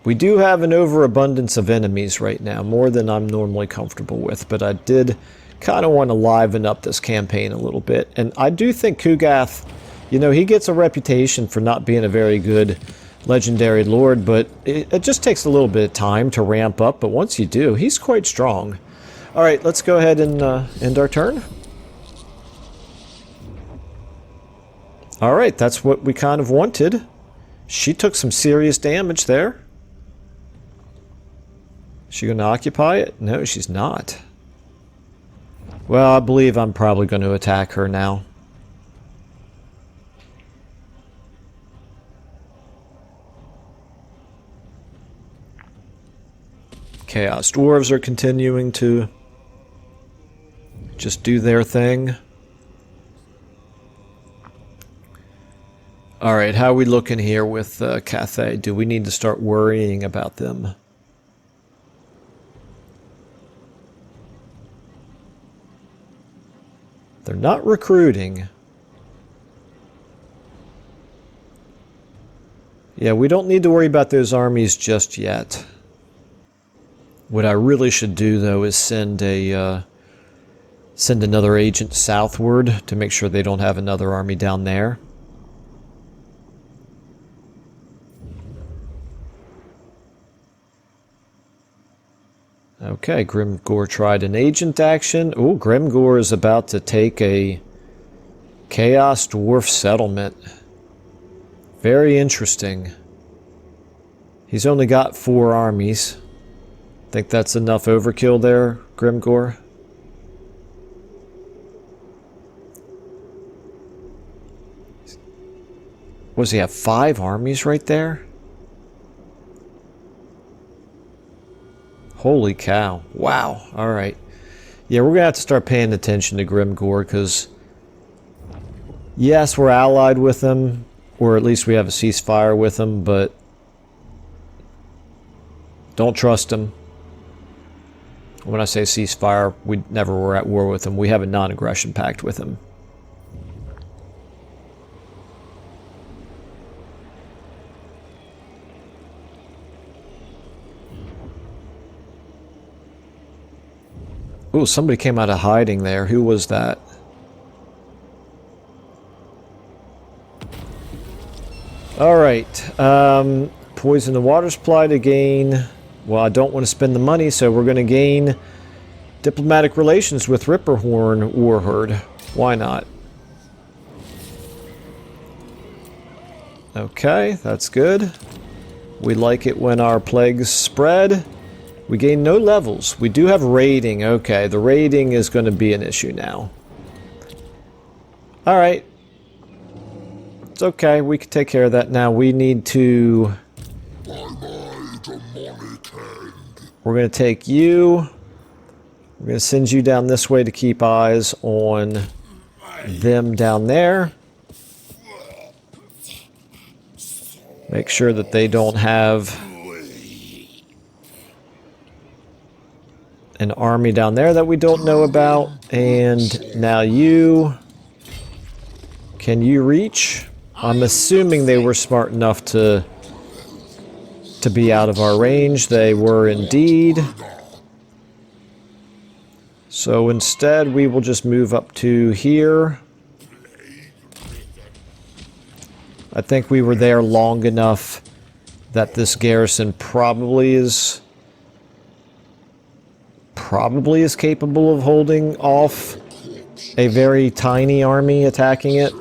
We do have an overabundance of enemies right now, more than I'm normally comfortable with, but I did kind of want to liven up this campaign a little bit. And I do think Kugath, you know, he gets a reputation for not being a very good legendary lord, but it just takes a little bit of time to ramp up, but once you do, he's quite strong. Alright, let's go ahead and end our turn. Alright, that's what we kind of wanted. She took some serious damage there. Is she going to occupy it? No, she's not. Well, I believe I'm probably going to attack her now. Chaos Dwarves are continuing to just do their thing. Alright, how are we looking here with Cathay? Do we need to start worrying about them? They're not recruiting. Yeah, we don't need to worry about those armies just yet. What I really should do, though, is send another agent southward to make sure they don't have another army down there. Okay, Grimgor tried an agent action. Oh, Grimgor is about to take a Chaos Dwarf settlement. Very interesting. He's only got 4 armies. Think that's enough overkill there, Grimgor? What does he have, 5 armies right there? Holy cow. Wow. Alright. Yeah, we're going to have to start paying attention to Grimgor, because yes, we're allied with him, or at least we have a ceasefire with him, but don't trust him. When I say ceasefire, we never were at war with him. We have a non-aggression pact with him. Ooh, somebody came out of hiding there. Who was that? Alright. Poison the water supply to gain... Well, I don't want to spend the money, so we're going to gain diplomatic relations with Ripperhorn Warherd. Why not? Okay, that's good. We like it when our plagues spread. We gain no levels. We do have raiding. Okay, the raiding is going to be an issue now. Alright. It's okay, we can take care of that now. We need to... We're going to take you. We're going to send you down this way to keep eyes on them down there. Make sure that they don't have an army down there that we don't know about. And now you... Can you reach? I'm assuming they were smart enough to be out of our range. They were indeed. So instead we will just move up to here. I think we were there long enough that this garrison probably is capable of holding off a very tiny army attacking it.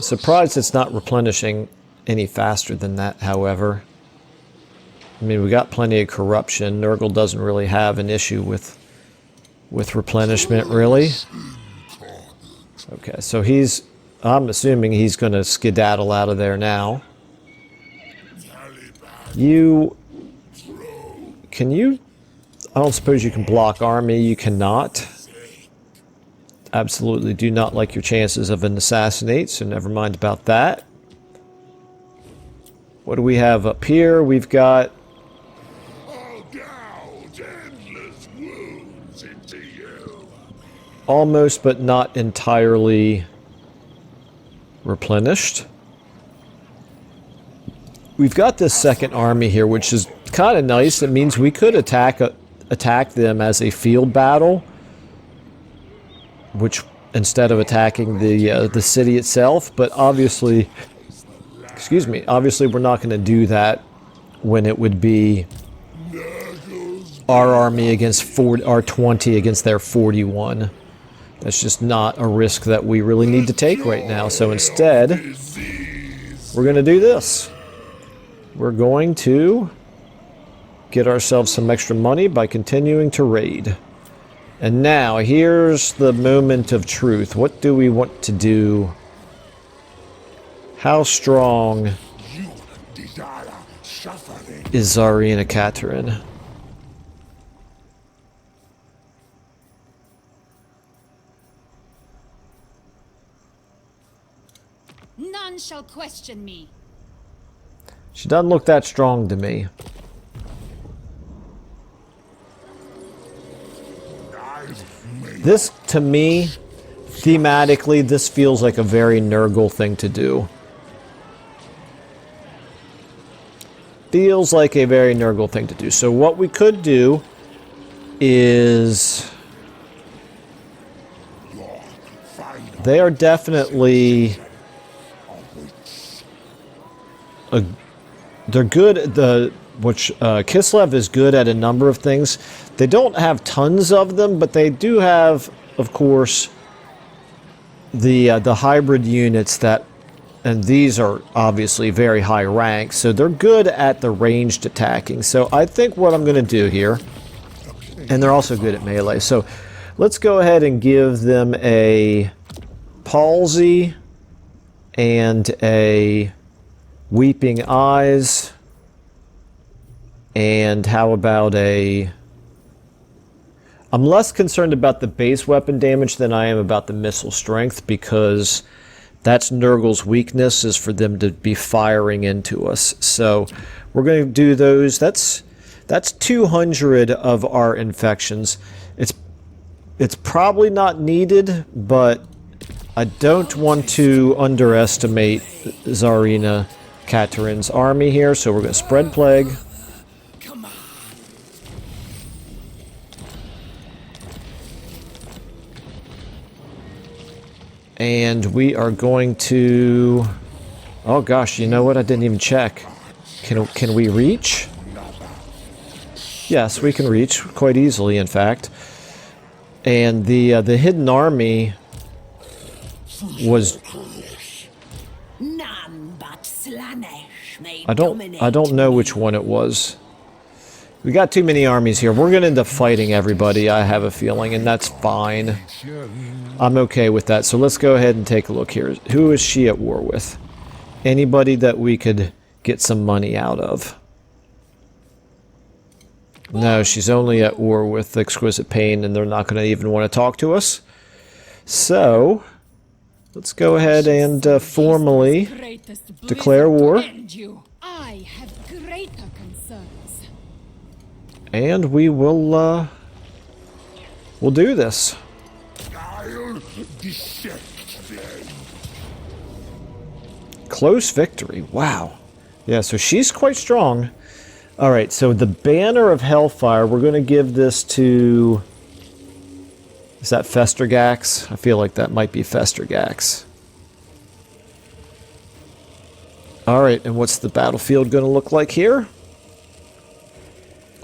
Surprised it's not replenishing any faster than that, however. I mean, we got plenty of corruption. Nurgle doesn't really have an issue with replenishment, really. Okay, so I'm assuming he's going to skedaddle out of there now. Can you... I don't suppose you can block army. You cannot. Absolutely do not like your chances of an assassinate, so never mind about that. What do we have up here? We've got... almost, but not entirely replenished. We've got this second army here, which is kind of nice. It means we could attack them as a field battle, which instead of attacking the city itself. But obviously, excuse me, obviously we're not going to do that when it would be our army against our 20 against their 41. That's just not a risk that we really need to take right now. So instead, we're going to do this. We're going to get ourselves some extra money by continuing to raid. And now, here's the moment of truth. What do we want to do? How strong is Tsarina Catherine? None shall question me. She doesn't look that strong to me. This, to me, thematically, this feels like a very Nurgle thing to do. Feels like a very Nurgle thing to do. So what we could do is... They are definitely... they're good. which Kislev is good at a number of things. They don't have tons of them, but they do have, of course, the hybrid units that, and these are obviously very high rank, so they're good at the ranged attacking. So I think what I'm going to do here, and they're also good at melee, so let's go ahead and give them a palsy and a weeping eyes, and how about a... I'm less concerned about the base weapon damage than I am about the missile strength, because that's Nurgle's weakness, is for them to be firing into us. So we're going to do those. That's 200 of our infections. It's probably not needed, but I don't want to underestimate Tsarina Katarin's army here, so we're going to spread plague. And we are going to... Oh gosh, you know what? I didn't even check. Can we reach? Yes, we can reach quite easily, in fact. And the hidden army was... I don't know which one it was. We got too many armies here. We're going to end up fighting everybody, I have a feeling, and that's fine. I'm okay with that. So let's go ahead and take a look here. Who is she at war with? Anybody that we could get some money out of? No, she's only at war with Exquisite Pain, and they're not going to even want to talk to us. So, let's go ahead and formally declare war. I have greater concerns. And we will, we'll do this. I'll dissect them. Close victory. Wow. Yeah, so she's quite strong. Alright, so the Banner of Hellfire, we're going to give this to... Is that Festergax? I feel like that might be Festergax. Alright, and what's the battlefield going to look like here?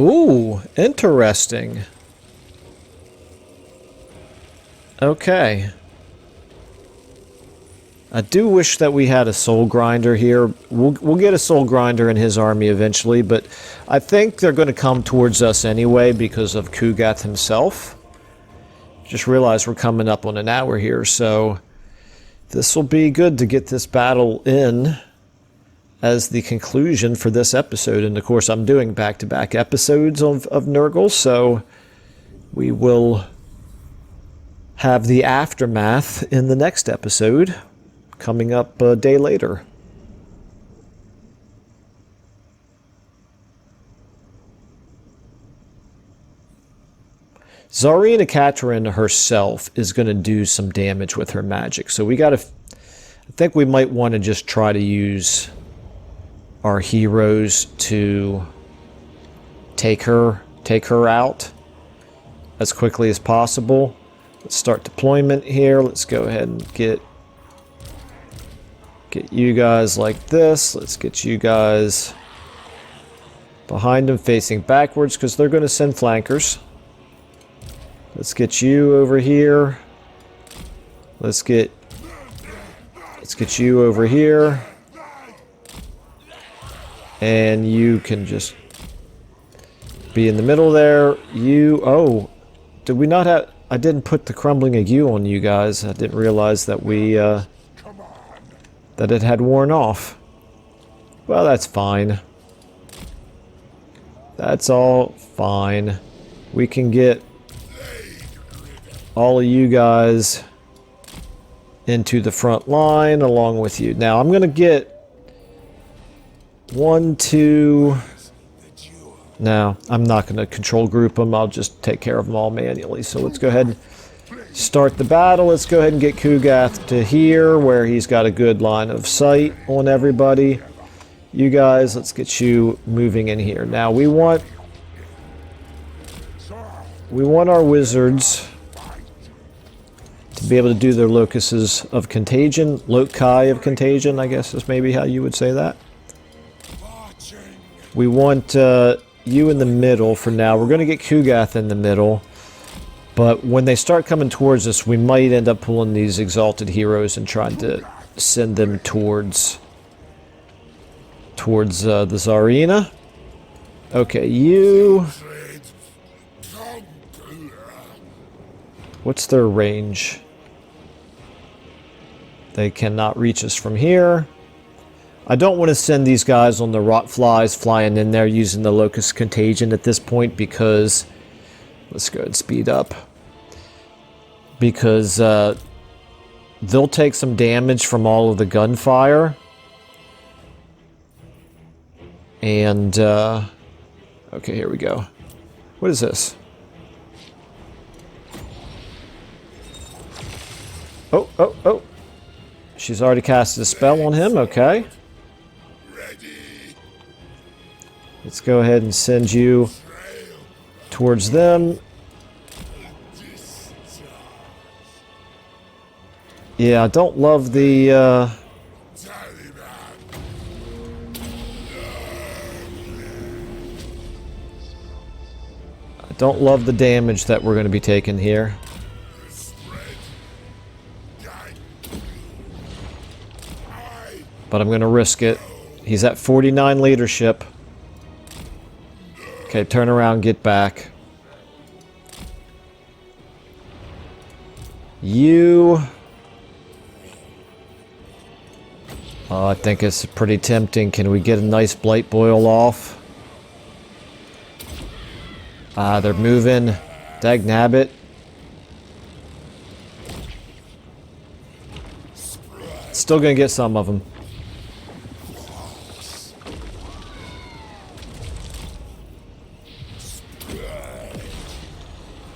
Ooh, interesting. Okay. I do wish that we had a Soul Grinder here. We'll get a Soul Grinder in his army eventually, but I think they're going to come towards us anyway because of Kugath himself. Just realized we're coming up on an hour here, so this will be good to get this battle in as the conclusion for this episode. And of course, I'm doing back-to-back episodes of Nurgle, so we will have the aftermath in the next episode, coming up a day later. Tsarina Katarin herself is going to do some damage with her magic, so we got to... I think we might want to just try to use our heroes to take her out as quickly as possible. Let's start deployment here. Let's go ahead and get you guys like this. Let's get you guys behind them facing backwards because they're going to send flankers. Let's get you over here. Let's get you over here. And you can just be in the middle there. You... Oh, did we not have... I didn't put the Crumbling Ague on you guys. I didn't realize that we... that it had worn off. Well, that's fine. That's all fine. We can get all of you guys into the front line along with you. Now, I'm going to get 1, 2... No, I'm not going to control group them. I'll just take care of them all manually. So let's go ahead and start the battle. Let's go ahead and get Kugath to here, where he's got a good line of sight on everybody. You guys, let's get you moving in here. Now, we want our wizards to be able to do their locuses of contagion. Loci of contagion, I guess is maybe how you would say that. We want you in the middle for now. We're going to get Kugath in the middle. But when they start coming towards us, we might end up pulling these exalted heroes and trying to send them towards the Tsarina. Okay, you... What's their range? They cannot reach us from here. I don't want to send these guys on the rot flies flying in there using the Locust Contagion at this point because... Let's go ahead and speed up. Because they'll take some damage from all of the gunfire. And, okay, here we go. What is this? Oh, oh, oh. She's already casted a spell on him, okay. Let's go ahead and send you towards them. Yeah, I don't love the, I don't love the damage that we're going to be taking here. But I'm going to risk it. He's at 49 leadership. Okay, turn around, get back. You... Oh, I think it's pretty tempting. Can we get a nice Blight Boil off? They're moving. Dagnabbit. Still gonna get some of them.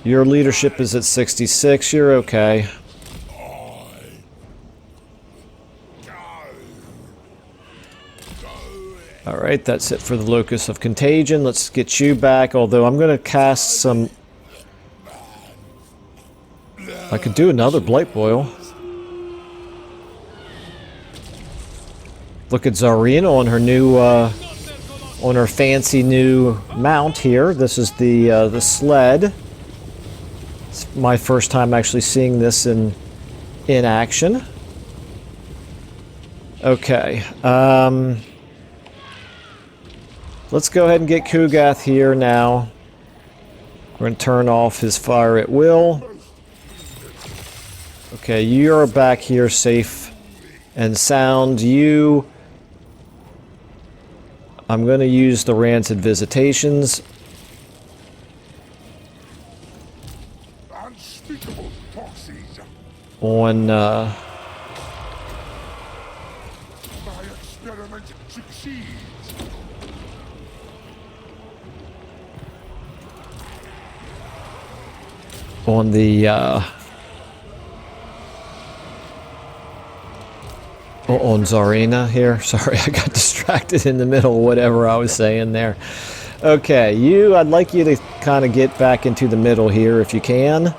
Your leadership is at 66. You're okay. Alright, that's it for the Locus of Contagion. Let's get you back, although I'm going to cast some... I could do another Blight Boil. Look at Tsarina on her new, on her fancy new mount here. This is the sled. It's my first time actually seeing this in action. Okay, let's go ahead and get Kugath here now. We're going to turn off his fire at will. Okay, you're back here safe and sound. You... I'm going to use the Rancid Visitations. On, My experiment succeeds. on the, on Tsarina here. Sorry, I got distracted in the middle of whatever I was saying there. Okay, I'd like you to kind of get back into the middle here if you can.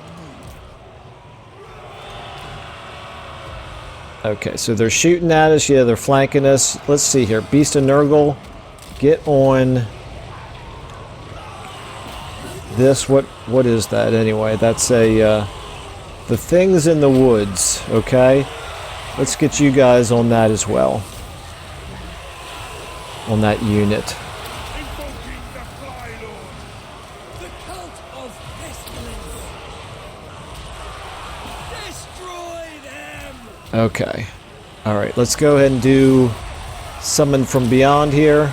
Okay, so they're shooting at us. Yeah, they're flanking us. Let's see here. Beast of Nurgle, get on this. What is that anyway? That's a the things in the woods. Okay, let's get you guys on that as well. On that unit. The cult of pestilence. Destroy them. Okay. Alright, let's go ahead and do Summon from Beyond here.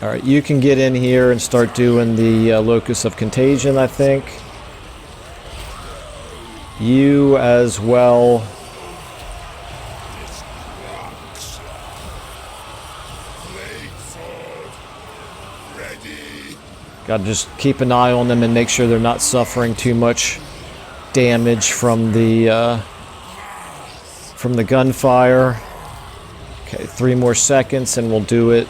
Alright, you can get in here and start doing the Locus of Contagion, I think. You as well. Gotta just keep an eye on them and make sure they're not suffering too much damage from the gunfire. Okay, 3 more seconds and we'll do it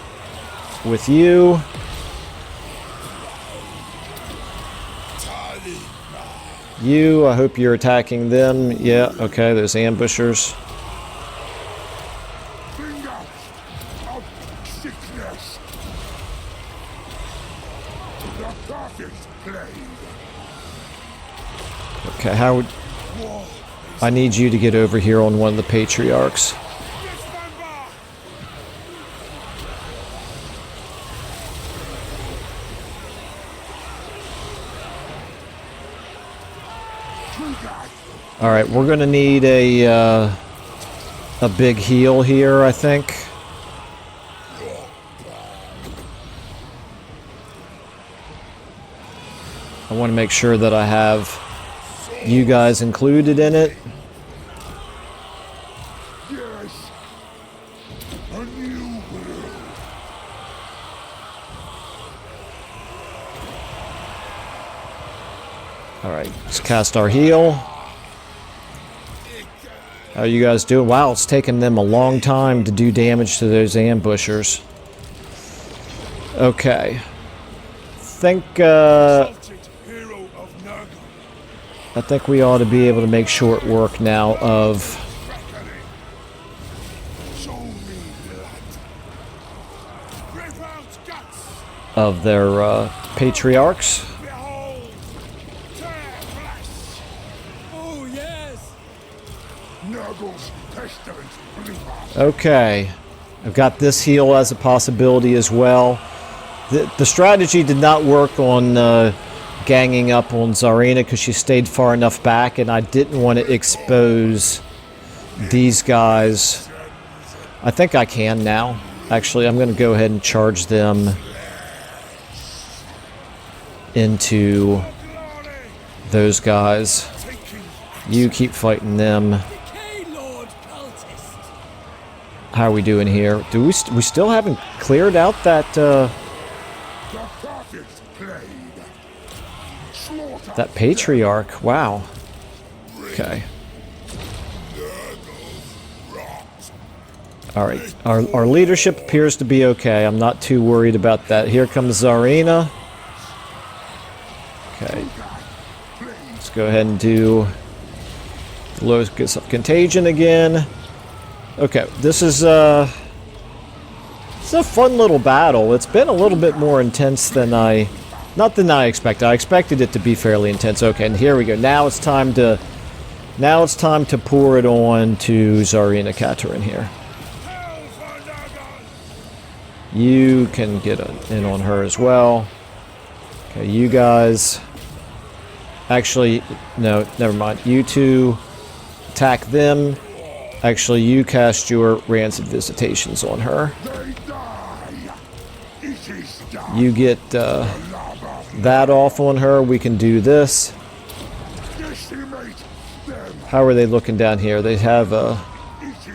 with you. You, I hope you're attacking them. Yeah, okay, there's ambushers. Okay, how... I need you to get over here on one of the patriarchs. Alright, we're gonna need a big heal here, I think. I want to make sure that I have you guys included in it. Yes. A new will. Alright, let's cast our heal. How are you guys doing? Wow, it's taken them a long time to do damage to those ambushers. Okay. I think we ought to be able to make short work now of their patriarchs. Oh, yes! Okay. I've got this heal as a possibility as well. The strategy did not work on ganging up on Zarina because she stayed far enough back, and I didn't want to expose these guys. I think I can now. Actually, I'm going to go ahead and charge them into those guys. You keep fighting them. How are we doing here? Do we still haven't cleared out that that patriarch? Wow. Okay. Alright, our leadership appears to be okay. I'm not too worried about that. Here comes Zarina. Okay. Let's go ahead and do Locus of Contagion again. Okay, this is it's a fun little battle. It's been a little bit more intense than not than I expected. I expected it to be fairly intense. Okay, and here we go. Now it's time to pour it on to Zarina Katarin here. You can get in on her as well. Okay, you guys. Actually, no, never mind. You two attack them. Actually, you cast your Rancid Visitations on her. You get that off on her. We can do this. How are they looking down here? They have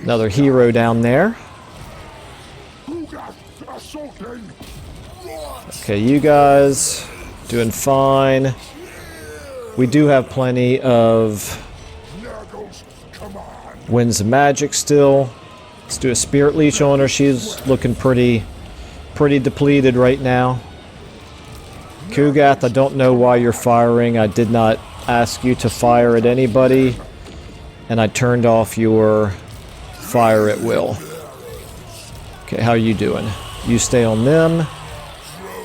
another hero down there. Okay, you guys doing fine. We do have plenty of Winds of Magic still. Let's do a Spirit Leech on her. She's looking pretty depleted right now. Kugath, I don't know why you're firing. I did not ask you to fire at anybody. And I turned off your fire at will. Okay, how are you doing? You stay on them.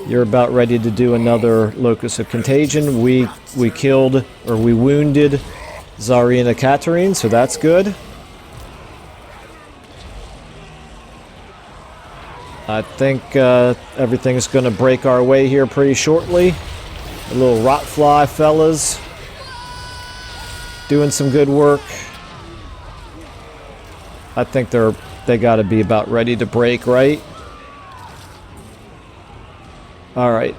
You're about ready to do another Locus of Contagion. We killed, or we wounded Zarina Katarin, so that's good. I think everything's going to break our way here pretty shortly. A little Rotfly fellas doing some good work. I think they got to be about ready to break, right? All right.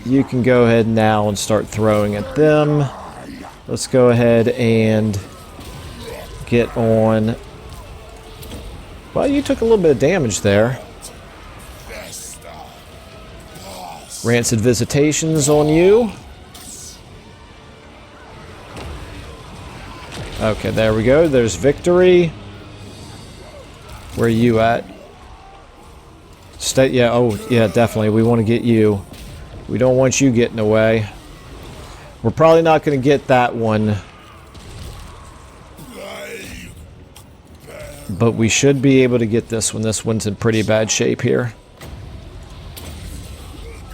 You can go ahead now and start throwing at them. Let's go ahead and get on. Well, you took a little bit of damage there. Rancid Visitations on you. Okay, there we go. There's victory. Where are you at? Stay. Yeah. Oh, yeah. Definitely. We want to get you. We don't want you getting away. We're probably not going to get that one. But we should be able to get this one. This one's in pretty bad shape here.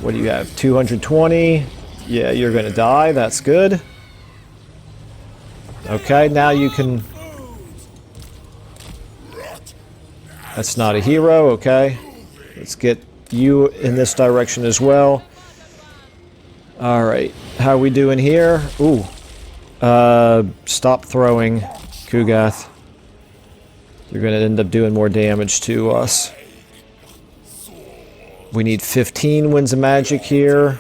What do you have? 220. Yeah, you're gonna die. That's good. Okay, now you can... That's not a hero, okay. Let's get you in this direction as well. Alright, how are we doing here? Ooh. Stop throwing, Kugath. You're gonna end up doing more damage to us. We need 15 winds of magic here.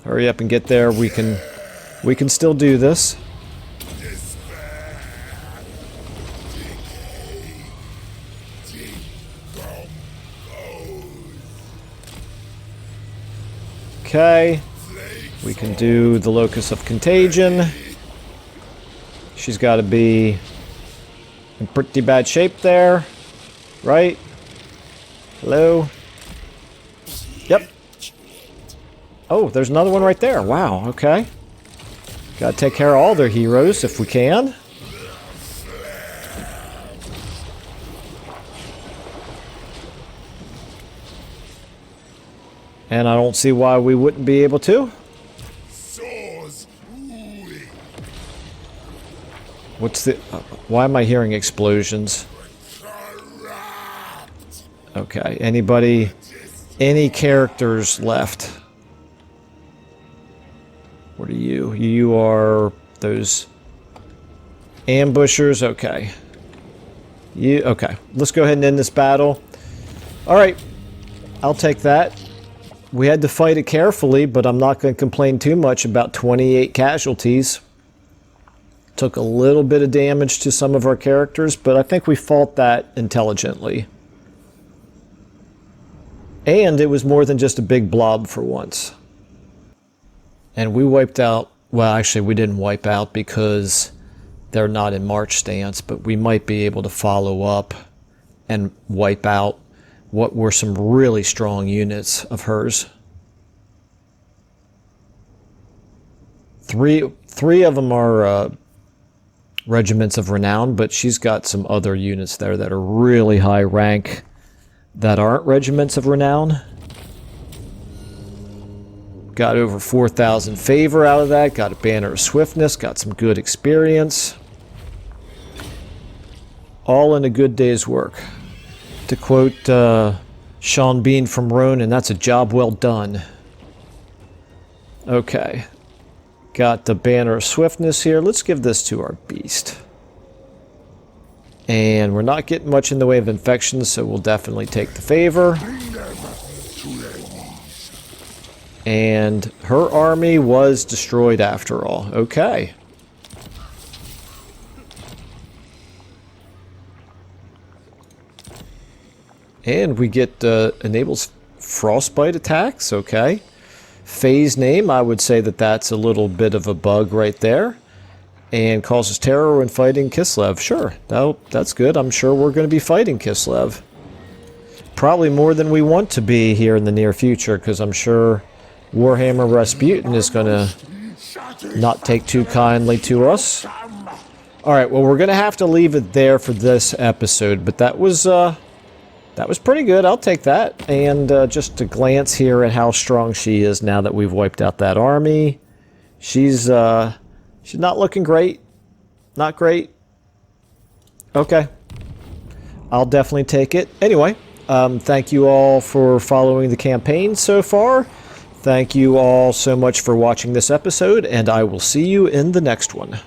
Hurry up and get there. We can still do this. Okay. We can do the Locus of Contagion. She's got to be in pretty bad shape there. Right? Hello? Yep. Oh, there's another one right there. Wow, okay. Gotta take care of all their heroes if we can. And I don't see why we wouldn't be able to. What's the... why am I hearing explosions? Okay, anybody... any characters left? What are you? You are those ambushers? Okay. Okay, let's go ahead and end this battle. Alright, I'll take that. We had to fight it carefully, but I'm not going to complain too much about 28 casualties. Took a little bit of damage to some of our characters, but I think we fought that intelligently. And it was more than just a big blob for once. And we wiped out... well, actually, we didn't wipe out because they're not in march stance, but we might be able to follow up and wipe out what were some really strong units of hers. Three of them are regiments of renown, but she's got some other units there that are really high rank that aren't regiments of renown. Got over 4,000 favor out of that, got a banner of swiftness, got some good experience. All in a good day's work. To quote Sean Bean from Ronin, that's a job well done. Okay. Got the banner of swiftness here. Let's give this to our beast. And we're not getting much in the way of infections, so we'll definitely take the favor. And her army was destroyed after all. Okay. And we get enables frostbite attacks. Okay. Phase name, I would say that that's a little bit of a bug right there. And causes terror when fighting Kislev. Sure, that's good. I'm sure we're going to be fighting Kislev. Probably more than we want to be here in the near future, because I'm sure Warhammer Rasputin is going to not take too kindly to us. Alright, well, we're going to have to leave it there for this episode, but that was pretty good. I'll take that. And just to glance here at how strong she is now that we've wiped out that army. She's not looking great. Not great. Okay. I'll definitely take it. Anyway, thank you all for following the campaign so far. Thank you all so much for watching this episode, and I will see you in the next one.